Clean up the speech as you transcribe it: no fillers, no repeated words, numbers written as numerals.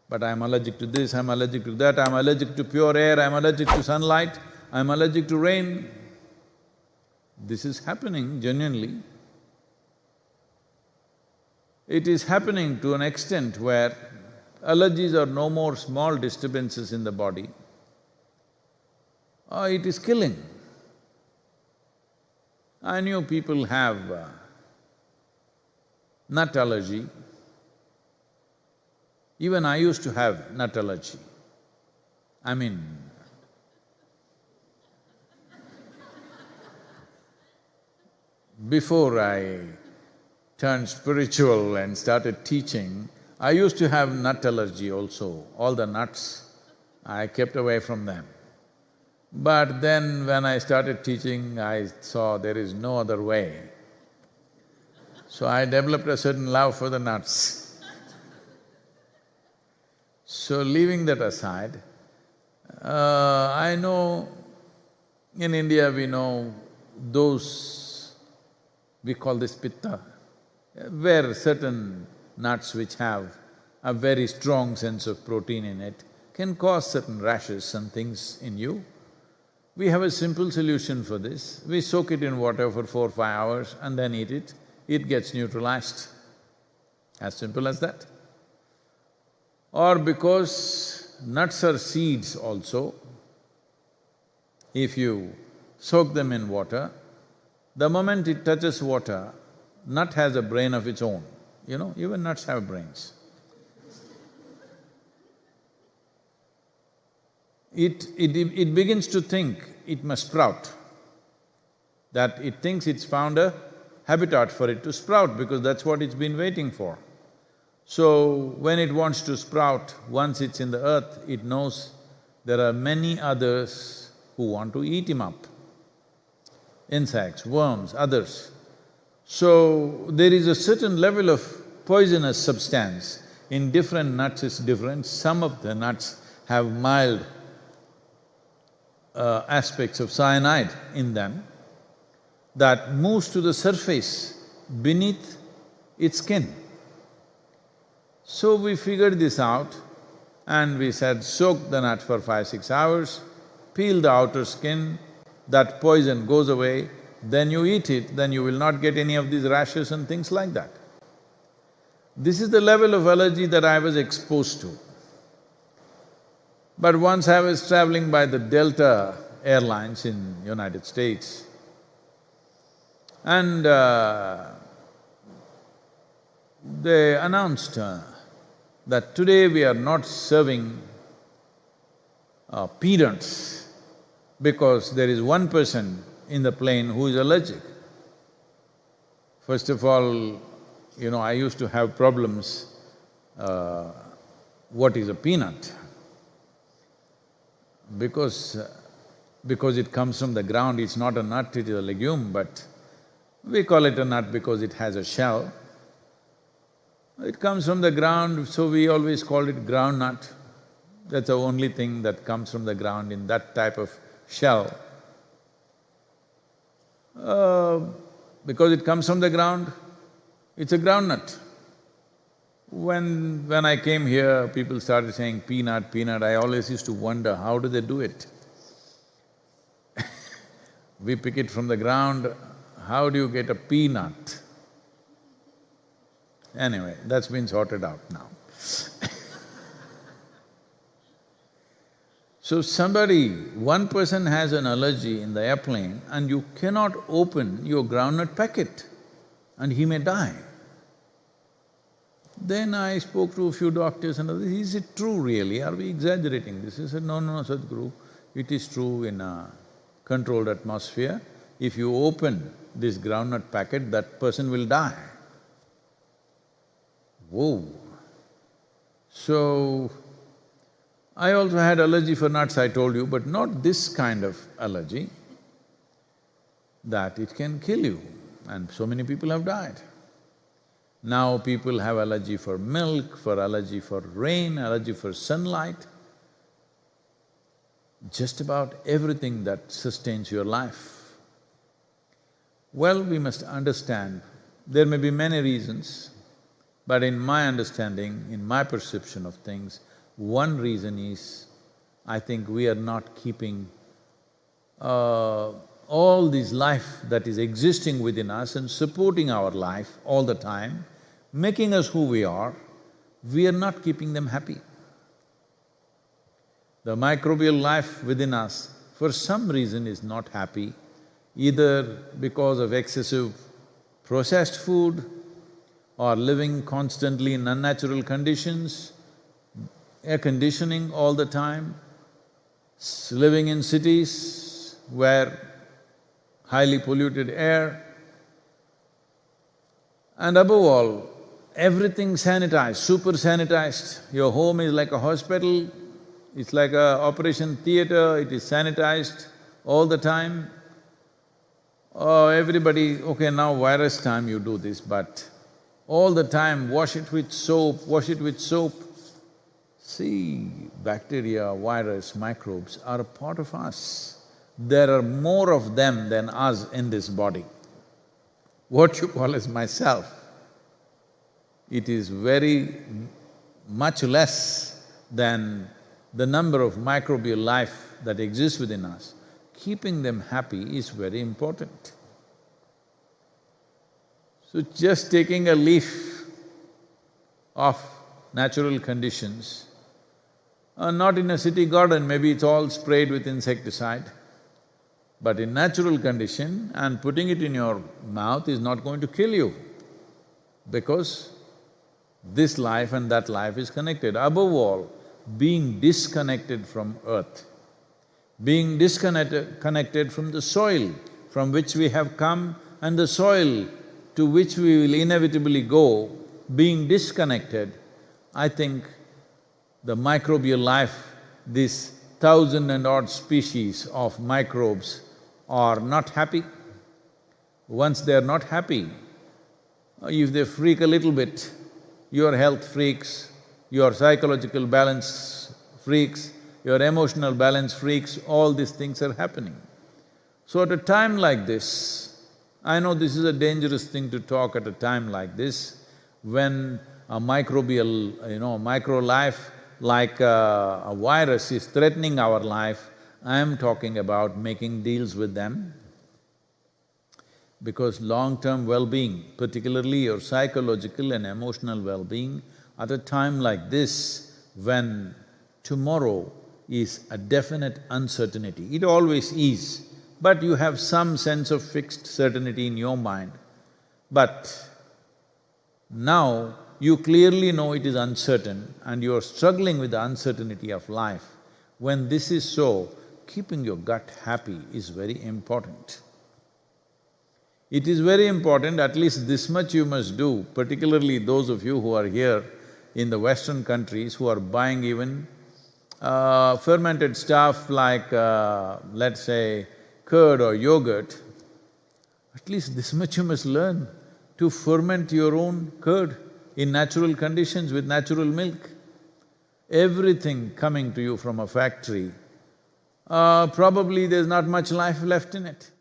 But I'm allergic to this, I'm allergic to that, I'm allergic to pure air, I'm allergic to sunlight, I'm allergic to rain. This is happening genuinely. It is happening to an extent where allergies are no more small disturbances in the body. It is killing. I knew people have nut allergy. Even I used to have nut allergy. I mean, before I turned spiritual and started teaching, I used to have nut allergy also. All the nuts, I kept away from them. But then when I started teaching, I saw there is no other way. So I developed a certain love for the nuts. So leaving that aside, I know in India we know those, we call this pitta, where certain nuts which have a very strong sense of protein in it can cause certain rashes and things in you. We have a simple solution for this. We soak it in water for 4-5 hours and then eat it. It gets neutralized. As simple as that. Or because nuts are seeds also, if you soak them in water, the moment it touches water, nut has a brain of its own, even nuts have brains. It begins to think it must sprout, that it thinks it's found a habitat for it to sprout because that's what it's been waiting for. So, when it wants to sprout, once it's in the earth, it knows there are many others who want to eat him up. Insects, worms, others. So, there is a certain level of poisonous substance. In different nuts it's different. Some of the nuts have mild aspects of cyanide in them that moves to the surface beneath its skin. So we figured this out and we said, soak the nut for 5-6 hours, peel the outer skin, that poison goes away, then you eat it, then you will not get any of these rashes and things like that. This is the level of allergy that I was exposed to. But once I was traveling by the Delta Airlines in United States, and they announced that today we are not serving peanuts because there is one person in the plane who is allergic. First of all, I used to have problems, what is a peanut? Because it comes from the ground, it's not a nut, it is a legume, but we call it a nut because it has a shell. It comes from the ground, so we always call it ground nut. That's the only thing that comes from the ground in that type of shell. Because it comes from the ground, it's a groundnut. When I came here, people started saying peanut, peanut, I always used to wonder, how do they do it? We pick it from the ground, how do you get a peanut? Anyway, that's been sorted out now. So one person has an allergy in the airplane and you cannot open your groundnut packet and he may die. Then I spoke to a few doctors and others, is it true really? Are we exaggerating this? He said, no, Sadhguru, it is true in a controlled atmosphere. If you open this groundnut packet, that person will die. Whoa! So, I also had allergy for nuts, I told you, but not this kind of allergy, that it can kill you, and so many people have died. Now people have allergy for milk, for allergy for rain, allergy for sunlight, just about everything that sustains your life. Well, we must understand, there may be many reasons. But in my understanding, in my perception of things, one reason is, I think we are not keeping all this life that is existing within us and supporting our life all the time, making us who we are not keeping them happy. The microbial life within us, for some reason, is not happy, either because of excessive processed food or living constantly in unnatural conditions, air conditioning all the time, living in cities where highly polluted air, and above all, everything sanitized, super sanitized. Your home is like a hospital, it's like a operation theater, it is sanitized all the time. Everybody, okay, now virus time you do this, but all the time wash it with soap, wash it with soap. See, bacteria, virus, microbes are a part of us. There are more of them than us in this body. What you call as myself, it is very much less than the number of microbial life that exists within us. Keeping them happy is very important. So just taking a leaf of natural conditions, not in a city garden, maybe it's all sprayed with insecticide, but in natural condition and putting it in your mouth is not going to kill you, because this life and that life is connected. Above all, being disconnected from earth, being connected from the soil from which we have come and the soil to which we will inevitably go, being disconnected, I think the microbial life, this 1,000 and odd species of microbes are not happy. Once they're not happy, if they freak a little bit, your health freaks, your psychological balance freaks, your emotional balance freaks, all these things are happening. So at a time like this, I know this is a dangerous thing to talk at a time like this, when a microbial, micro life like a virus is threatening our life. I am talking about making deals with them, because long-term well-being, particularly your psychological and emotional well-being, at a time like this, when tomorrow is a definite uncertainty, it always is, but you have some sense of fixed certainty in your mind. But now you clearly know it is uncertain and you are struggling with the uncertainty of life. When this is so, keeping your gut happy is very important. It is very important, at least this much you must do, particularly those of you who are here in the Western countries who are buying even fermented stuff like, let's say, curd or yogurt. At least this much you must learn, to ferment your own curd in natural conditions with natural milk. Everything coming to you from a factory, probably there's not much life left in it.